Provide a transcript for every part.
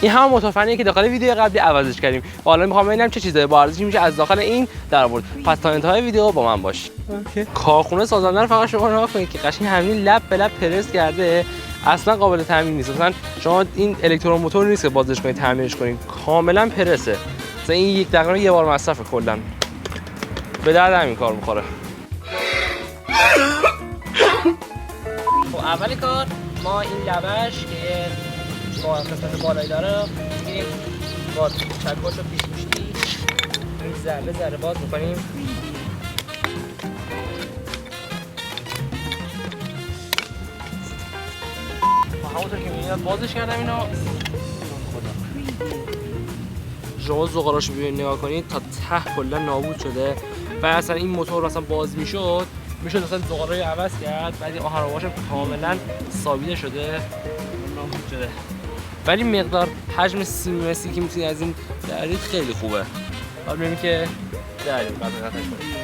این هم موتور فنیه که داخل ویدیو قبلی عوضش کردیم. حالا میخوام ببینم چه چیزایی با ارزشی میشه از داخل این در آورد. پس تا انتهای ویدیو با من باش. کارخونه سازنده رو فقط شما نگاه کنید که قشنگ همین لب به لب پرس کرده، اصلا قابل تعمیر نیست. مثلا شما این الکتروموتور نیست که بازش کنید تعمیرش کنید، کاملا پرسه. مثلا این یک دقیقه یه بار مصرفه، کلا به درد همین کار میخوره. خب اول کار ما این لبش که با قسمت بالایی داره میگیریم با چکش و پیشگوشتی این ذره ذره باز میکنیم. همونطور که میبینید بازش کردم اینو. شما زغالاشو ببینید نگاه کنید تا ته کلا نابود شده و اصلا این موتور مثلا باز میشد مثلا زغالای عوض کرد، بعد این آهن‌رباش کاملا ثابت شده نابود شده. ولی مقدار حجم سیمسی که میتونید از این درید خیلی خوبه. حالا ببینیم که درید قطعش کنیم.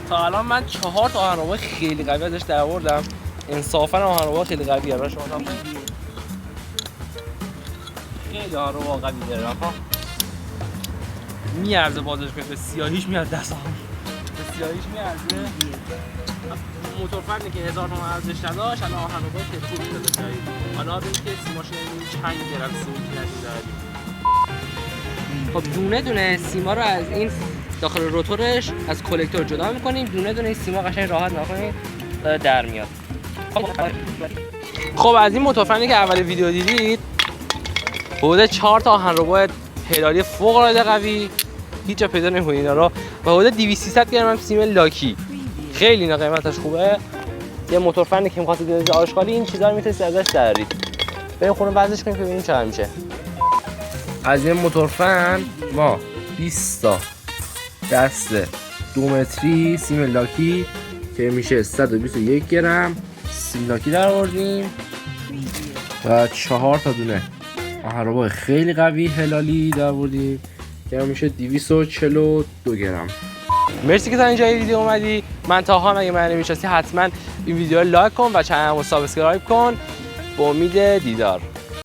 تا الان من 4 تا آهن‌ربا خیلی قوی ازش درآوردم. انصافا آهن‌ربا خیلی قویه. برای شما نگاه کنید. خیلی آهن‌ربا قوی داره ها. میارزه بازش کنید. به سیاهیش میاد دستم. به سیاهیش میارزه. موتور فنی که 1000 تومان ارزش نداشت، الان آهن‌ربا خیلی خوبی داره. حالا ببینید که سیماش چند گرم سوتی نداره. خب دونه دونه سیما رو از این داخل روتورش از کلکتور جدا می‌کنیم. دونه دونه سیما قشنگ راحت نکنید در میاد. خب از این موتور فنی که اول ویدیو دیدید حدود 4 تا آهن‌ربا پدالی فوق‌العاده قوی، هیچ جا پیدا نمی‌کنید اینا رو، و حدود 200-300 گرم هم سیم لاکی. خیلی اینا قیمتش خوبه. یه موتور فنی که می‌خواستید بذارید آشغالی این چیزا رو می‌تونید ازش درارید. بریم خونه وزنش کنیم ببینیم چقدر میشه. از این موتور فن ما 20 تا دست 2 متری سیم لاکی که میشه 121 گرم سیم لاکی در آوردیم و 4 تا دونه آهن‌ربا خیلی قوی هلالی در آوردیم که میشه 242 گرم. مرسی که تا اینجای ویدیو اومدی. من تاها، اگه من نمی‌شناسی حتما این ویدیو رو لایک کن و چنل رو سابسکرایب کن. با امید دیدار.